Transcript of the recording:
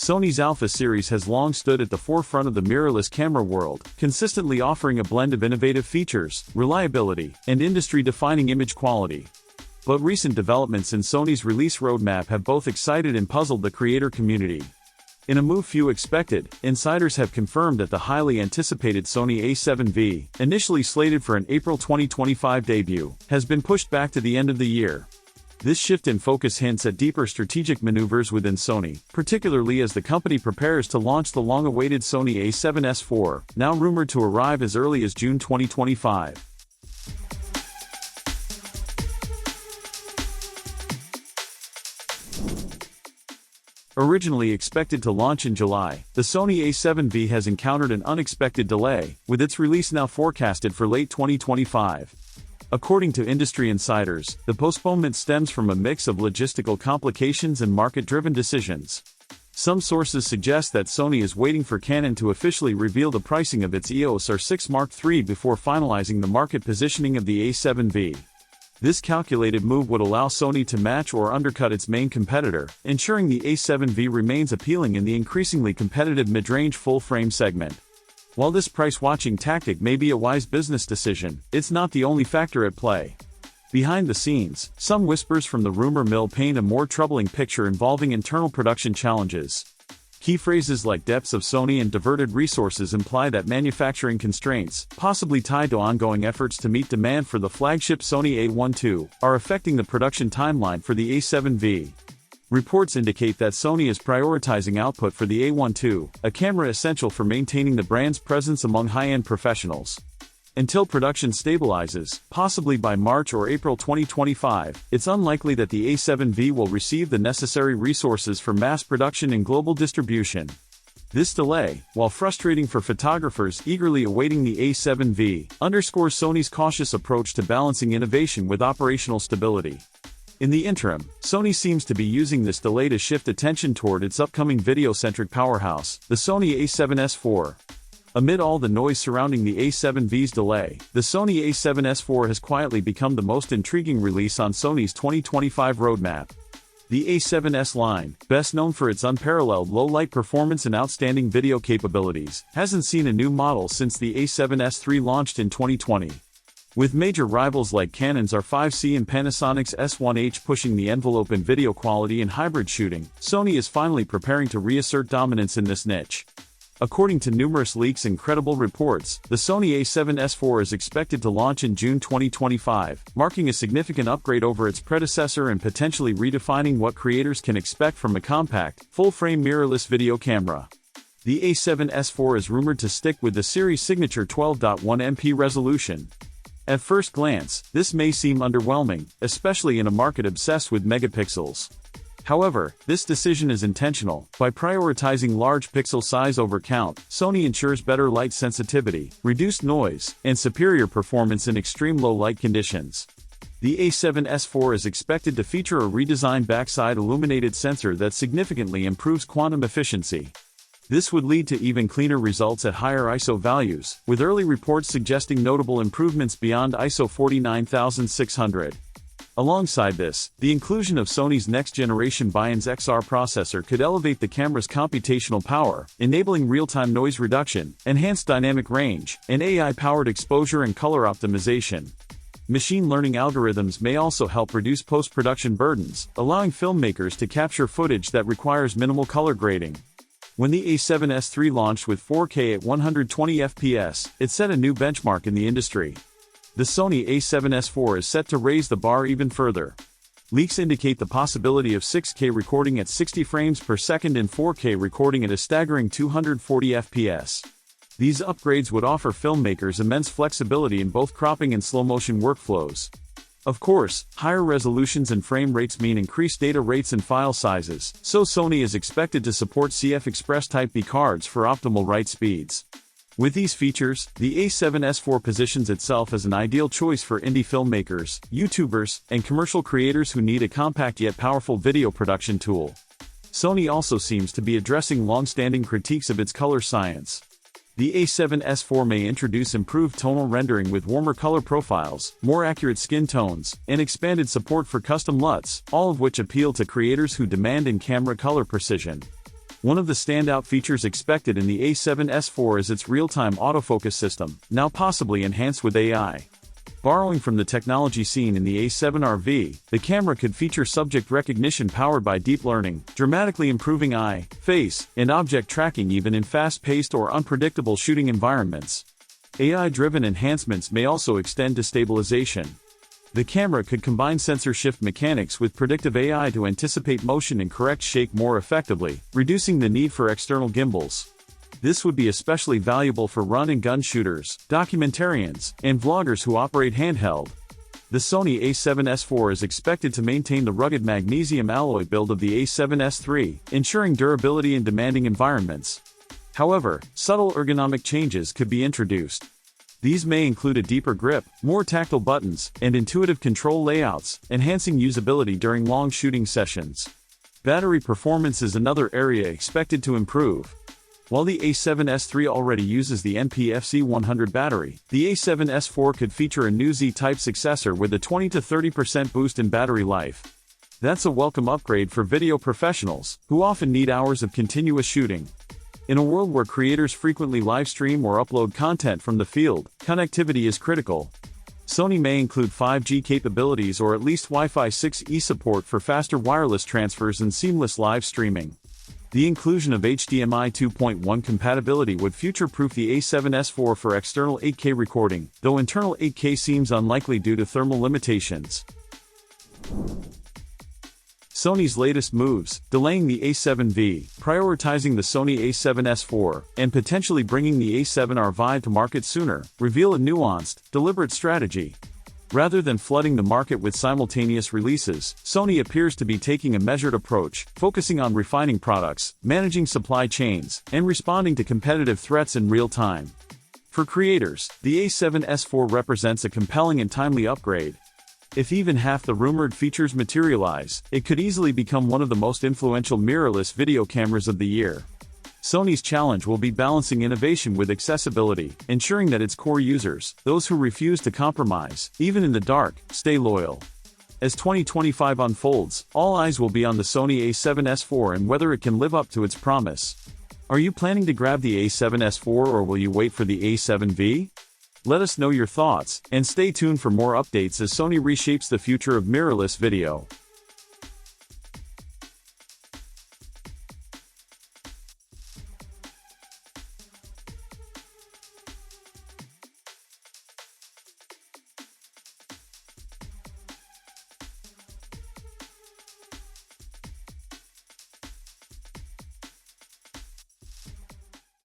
Sony's Alpha series has long stood at the forefront of the mirrorless camera world, consistently offering a blend of innovative features, reliability, and industry-defining image quality. But recent developments in Sony's release roadmap have both excited and puzzled the creator community. In a move few expected, insiders have confirmed that the highly anticipated Sony A7V, initially slated for an April 2025 debut, has been pushed back to the end of the year. This shift in focus hints at deeper strategic maneuvers within Sony, particularly as the company prepares to launch the long-awaited Sony A7S IV, now rumored to arrive as early as June 2025. Originally expected to launch in July, the Sony A7V has encountered an unexpected delay, with its release now forecasted for late 2025. According to industry insiders, the postponement stems from a mix of logistical complications and market-driven decisions. Some sources suggest that Sony is waiting for Canon to officially reveal the pricing of its EOS R6 Mark III before finalizing the market positioning of the A7V. This calculated move would allow Sony to match or undercut its main competitor, ensuring the A7V remains appealing in the increasingly competitive mid-range full-frame segment. While this price-watching tactic may be a wise business decision, it's not the only factor at play. Behind the scenes, some whispers from the rumor mill paint a more troubling picture involving internal production challenges. Key phrases like depths of Sony and diverted resources imply that manufacturing constraints, possibly tied to ongoing efforts to meet demand for the flagship Sony A12, are affecting the production timeline for the A7V. Reports indicate that Sony is prioritizing output for the A12, a camera essential for maintaining the brand's presence among high-end professionals. Until production stabilizes, possibly by March or April 2025, it's unlikely that the A7V will receive the necessary resources for mass production and global distribution. This delay, while frustrating for photographers eagerly awaiting the A7V, underscores Sony's cautious approach to balancing innovation with operational stability. In the interim, Sony seems to be using this delay to shift attention toward its upcoming video-centric powerhouse, the Sony A7S IV. Amid all the noise surrounding the A7V's delay, the Sony A7S IV has quietly become the most intriguing release on Sony's 2025 roadmap. The A7S line, best known for its unparalleled low-light performance and outstanding video capabilities, hasn't seen a new model since the A7S III launched in 2020. With major rivals like Canon's R5C and Panasonic's S1H pushing the envelope in video quality and hybrid shooting, Sony is finally preparing to reassert dominance in this niche. According to numerous leaks and credible reports, the Sony A7S IV is expected to launch in June 2025, marking a significant upgrade over its predecessor and potentially redefining what creators can expect from a compact, full-frame mirrorless video camera. The A7S IV is rumored to stick with the series' signature 12.1MP resolution. At first glance, this may seem underwhelming, especially in a market obsessed with megapixels. However, this decision is intentional. By prioritizing large pixel size over count, Sony ensures better light sensitivity, reduced noise, and superior performance in extreme low light conditions. The A7S IV is expected to feature a redesigned backside illuminated sensor that significantly improves quantum efficiency. This would lead to even cleaner results at higher ISO values, with early reports suggesting notable improvements beyond ISO 49600. Alongside this, the inclusion of Sony's next-generation Bions XR processor could elevate the camera's computational power, enabling real-time noise reduction, enhanced dynamic range, and AI-powered exposure and color optimization. Machine learning algorithms may also help reduce post-production burdens, allowing filmmakers to capture footage that requires minimal color grading. When the A7S III launched with 4K at 120 FPS, it set a new benchmark in the industry. The Sony A7S IV is set to raise the bar even further. Leaks indicate the possibility of 6K recording at 60 frames per second and 4K recording at a staggering 240 FPS. These upgrades would offer filmmakers immense flexibility in both cropping and slow-motion workflows. Of course, higher resolutions and frame rates mean increased data rates and file sizes, so Sony is expected to support CF Express Type B cards for optimal write speeds. With these features, the A7S IV positions itself as an ideal choice for indie filmmakers, YouTubers, and commercial creators who need a compact yet powerful video production tool. Sony also seems to be addressing long-standing critiques of its color science. The A7S IV may introduce improved tonal rendering with warmer color profiles, more accurate skin tones, and expanded support for custom LUTs, all of which appeal to creators who demand in-camera color precision. One of the standout features expected in the A7S IV is its real-time autofocus system, now possibly enhanced with AI. Borrowing from the technology seen in the A7RV, the camera could feature subject recognition powered by deep learning, dramatically improving eye, face, and object tracking even in fast-paced or unpredictable shooting environments. AI-driven enhancements may also extend to stabilization. The camera could combine sensor shift mechanics with predictive AI to anticipate motion and correct shake more effectively, reducing the need for external gimbals. This would be especially valuable for run-and-gun shooters, documentarians, and vloggers who operate handheld. The Sony A7S IV is expected to maintain the rugged magnesium alloy build of the A7S III, ensuring durability in demanding environments. However, subtle ergonomic changes could be introduced. These may include a deeper grip, more tactile buttons, and intuitive control layouts, enhancing usability during long shooting sessions. Battery performance is another area expected to improve. While the A7S III already uses the NP-FC100 battery, the A7S IV could feature a new Z-type successor with a 20 to 30% boost in battery life. That's a welcome upgrade for video professionals, who often need hours of continuous shooting. In a world where creators frequently livestream or upload content from the field, connectivity is critical. Sony may include 5G capabilities or at least Wi-Fi 6E support for faster wireless transfers and seamless live streaming. The inclusion of HDMI 2.1 compatibility would future-proof the A7S IV for external 8K recording, though internal 8K seems unlikely due to thermal limitations. Sony's latest moves, delaying the A7V, prioritizing the Sony A7S IV, and potentially bringing the A7RV to market sooner, reveal a nuanced, deliberate strategy. Rather than flooding the market with simultaneous releases, Sony appears to be taking a measured approach, focusing on refining products, managing supply chains, and responding to competitive threats in real time. For creators, the A7S IV represents a compelling and timely upgrade. If even half the rumored features materialize, it could easily become one of the most influential mirrorless video cameras of the year. Sony's challenge will be balancing innovation with accessibility, ensuring that its core users, those who refuse to compromise, even in the dark, stay loyal. As 2025 unfolds, all eyes will be on the Sony A7S IV and whether it can live up to its promise. Are you planning to grab the A7S IV or will you wait for the A7V? Let us know your thoughts, and stay tuned for more updates as Sony reshapes the future of mirrorless video.